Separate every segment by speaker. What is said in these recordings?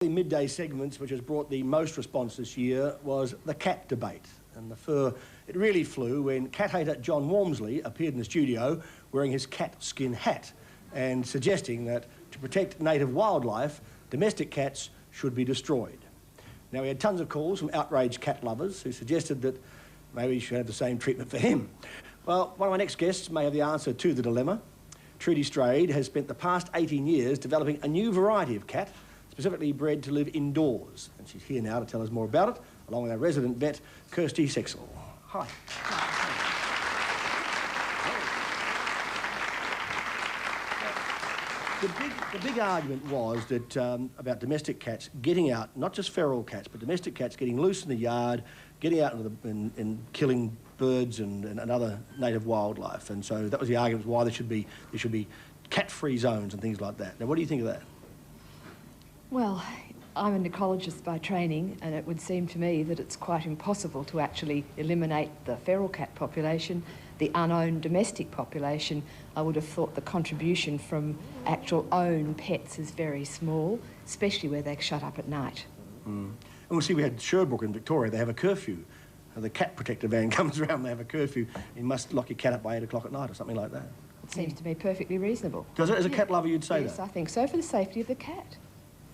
Speaker 1: The midday segments which has brought the most response this year was the cat debate. And the fur, it really flew when cat hater John Walmsley appeared in the studio wearing his cat skin hat and suggesting that to protect native wildlife, domestic cats should be destroyed. Now, we had tons of calls from outraged cat lovers who suggested that maybe you should have the same treatment for him. Well, one of my next guests may have the answer to the dilemma. Trudy Strayed has spent the past 18 years developing a new variety of cat, specifically bred to live indoors. And she's here now to tell us more about it, along with our resident vet, Kirsty Sexel. Hi. The big argument was that about domestic cats getting out, not just feral cats, but domestic cats getting loose in the yard, getting out and killing birds and other native wildlife. And so that was the argument why there should be cat-free zones and things like that. Now, what do you think of that?
Speaker 2: Well, I'm an ecologist by training, and it would seem to me that it's quite impossible to actually eliminate the feral cat population. The unowned domestic population, I would have thought the contribution from actual owned pets is very small, especially where they're shut up at night.
Speaker 1: And we'll see, we had Sherbrooke in Victoria, they have a curfew. The cat protector van comes around, they have a curfew. You must lock your cat up by 8 o'clock at night or something like that.
Speaker 2: It seems to me perfectly reasonable.
Speaker 1: Does it? As a cat lover, you'd say that?
Speaker 2: Yes, I think so, for the safety of the cat.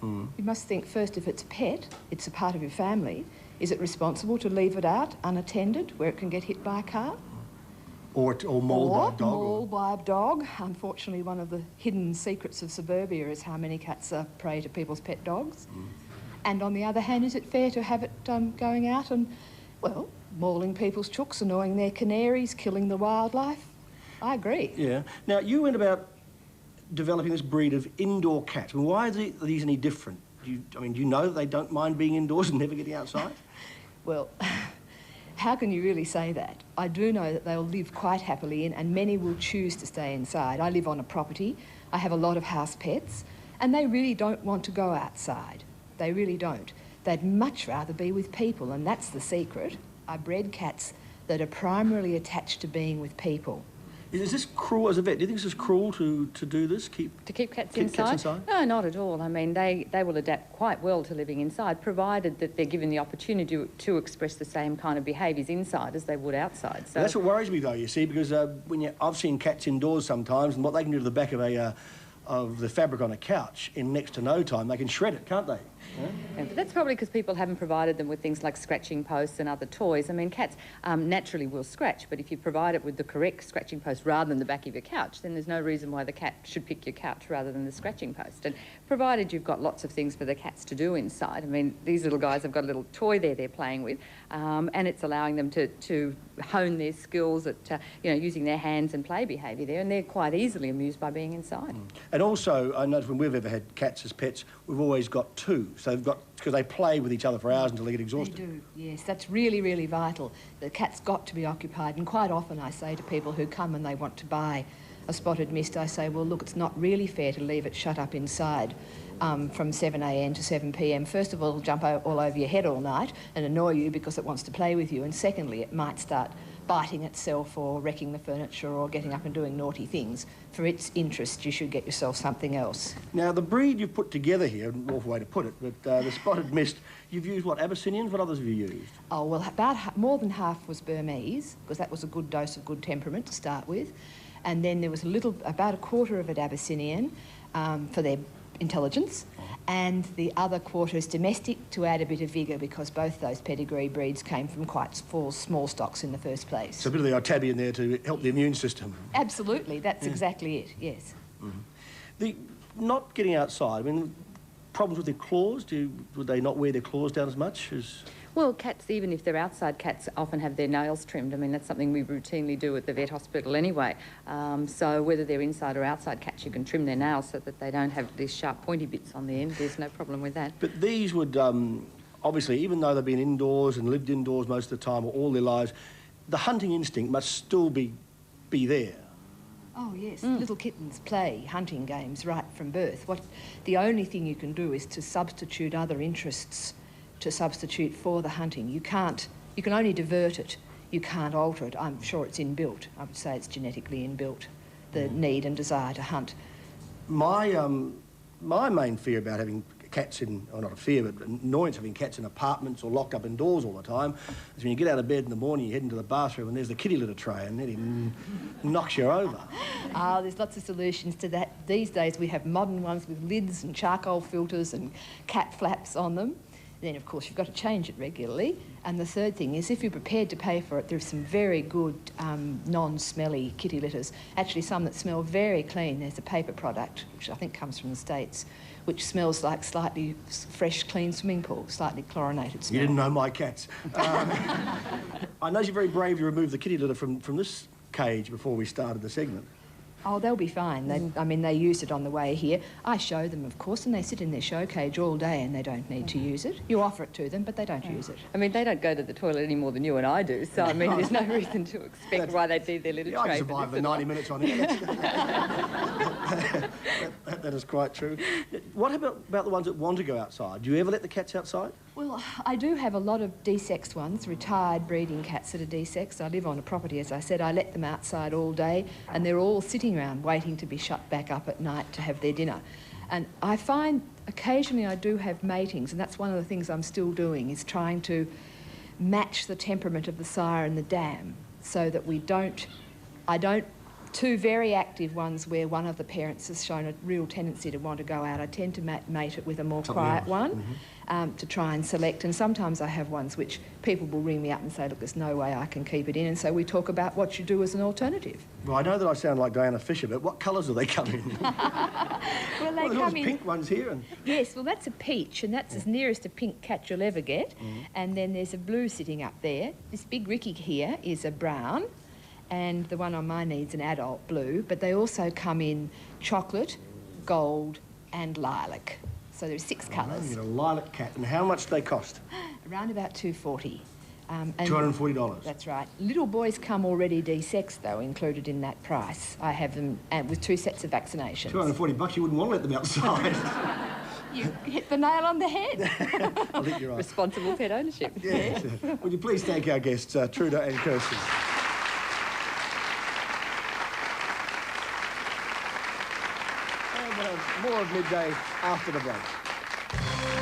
Speaker 2: You must think first, if it's a pet, it's a part of your family. Is it responsible to leave it out unattended where it can get hit by a car?
Speaker 1: Or mauled by a dog?
Speaker 2: Mauled by a dog. Unfortunately, one of the hidden secrets of suburbia is how many cats are prey to people's pet dogs. And on the other hand, is it fair to have it going out and, well, mauling people's chooks, annoying their canaries, killing the wildlife? I agree.
Speaker 1: Yeah. Now, you went about developing this breed of indoor cats. I mean, why are these any different? Do you know that they don't mind being indoors and never getting outside?
Speaker 2: Well, how can you really say that? I do know that they'll live quite happily in, and many will choose to stay inside. I live on a property, I have a lot of house pets, and they really don't want to go outside. They really don't. They'd much rather be with people, and that's the secret. I bred cats that are primarily attached to being with people.
Speaker 1: Is this cruel as a vet? Do you think this is cruel to do this?
Speaker 3: To keep cats inside? No, not at all. I mean, they will adapt quite well to living inside, provided that they're given the opportunity to express the same kind of behaviours inside as they would outside. So
Speaker 1: that's what worries me, though, you see, because I've seen cats indoors sometimes, and what they can do to the back of the fabric on a couch in next to no time, they can shred it, can't they?
Speaker 3: Yeah, but that's probably because people haven't provided them with things like scratching posts and other toys. I mean, cats naturally will scratch, but if you provide it with the correct scratching post rather than the back of your couch, then there's no reason why the cat should pick your couch rather than the scratching post. And provided you've got lots of things for the cats to do inside, I mean, these little guys have got a little toy there they're playing with, and it's allowing them to hone their skills at using their hands and play behaviour there, and they're quite easily amused by being inside.
Speaker 1: And also, I noticed when we've ever had cats as pets, we've always got two. So because they play with each other for hours until they get exhausted.
Speaker 2: They do, yes. That's really, really vital. The cat's got to be occupied, and quite often I say to people who come and they want to buy a spotted mist, I say, well, look, it's not really fair to leave it shut up inside from 7 a.m. to 7 p.m. First of all, it'll jump all over your head all night and annoy you because it wants to play with you, and secondly, it might start biting itself or wrecking the furniture or getting up and doing naughty things. For its interest, you should get yourself something else.
Speaker 1: Now, the breed you've put together here, an awful way to put it, but the spotted mist, you've used, what, Abyssinians? What others have you used? Oh,
Speaker 2: well, more than half was Burmese, because that was a good dose of good temperament to start with. And then there was about a quarter of it Abyssinian for their intelligence, and the other quarter is domestic to add a bit of vigour, because both those pedigree breeds came from quite small stocks in the first place.
Speaker 1: So a bit of the Otabian there to help the immune system.
Speaker 2: Absolutely, that's exactly it, yes.
Speaker 1: The not getting outside, I mean, problems with their claws? Would they not wear their claws down as much as...
Speaker 3: Well, cats, even if they're outside, cats often have their nails trimmed. I mean, that's something we routinely do at the vet hospital anyway. So whether they're inside or outside cats, you can trim their nails so that they don't have these sharp pointy bits on the end. There's no problem with that.
Speaker 1: But these would, obviously, even though they've been indoors and lived indoors most of the time or all their lives, the hunting instinct must still be there.
Speaker 2: Oh, yes. Little kittens play hunting games right from birth. The only thing you can do is to substitute other interests to substitute for the hunting. You can only divert it. You can't alter it. I'm sure it's inbuilt. I would say it's genetically inbuilt, the need and desire to hunt.
Speaker 1: My main fear about having cats in, or not a fear, but annoyance of having cats in apartments or locked up indoors all the time is when you get out of bed in the morning, you head into the bathroom and there's the kitty litter tray and it knocks you over.
Speaker 2: Oh, there's lots of solutions to that. These days we have modern ones with lids and charcoal filters and cat flaps on them. Then, of course, you've got to change it regularly. And the third thing is, if you're prepared to pay for it, there's some very good non-smelly kitty litters. Actually, some that smell very clean. There's a paper product, which I think comes from the States, which smells like slightly fresh, clean swimming pool, slightly chlorinated smell.
Speaker 1: You didn't know my cats. I know you're very brave to remove the kitty litter from this cage before we started the segment.
Speaker 2: Oh, they'll be fine. I mean, they use it on the way here. I show them, of course, and they sit in their show cage all day and they don't need to use it. You offer it to them, but they don't use it.
Speaker 3: I mean, they don't go to the toilet any more than you and I do, so, I mean, there's no reason to expect why they'd need their little tray.
Speaker 1: I survived the 90 minutes on it. That is quite true. What about the ones that want to go outside? Do you ever let the cats outside?
Speaker 2: Well, I do have a lot of desexed ones, retired breeding cats that are desexed. I live on a property, as I said. I let them outside all day, and they're all sitting around waiting to be shut back up at night to have their dinner. And I find occasionally I do have matings, and that's one of the things I'm still doing, is trying to match the temperament of the sire and the dam so that two very active ones where one of the parents has shown a real tendency to want to go out, I tend to mate it with a more quiet one to try and select. And sometimes I have ones which people will ring me up and say, look, there's no way I can keep it in. And so we talk about what you do as an alternative.
Speaker 1: Well, I know that I sound like Diana Fisher, but what colours do they come in?
Speaker 2: Well, they come in...
Speaker 1: pink ones here. And...
Speaker 2: Yes, well, that's a peach, and that's as nearest a pink cat you'll ever get. And then there's a blue sitting up there. This big Ricky here is a brown, and the one on my knee's an adult blue, but they also come in chocolate, gold and lilac. So there's 6 colours.
Speaker 1: You get a lilac cat. And how much do they cost?
Speaker 2: Around about $240.
Speaker 1: $240?
Speaker 2: That's right. Little boys come already desexed, though, included in that price. I have them with 2 sets of vaccinations.
Speaker 1: $240, you wouldn't want to let them outside.
Speaker 2: You hit the nail on the head.
Speaker 1: I think you're right.
Speaker 3: Responsible pet ownership.
Speaker 1: Yes. Would you please thank our guests, Truda and Kirsty. More of Midday after the break.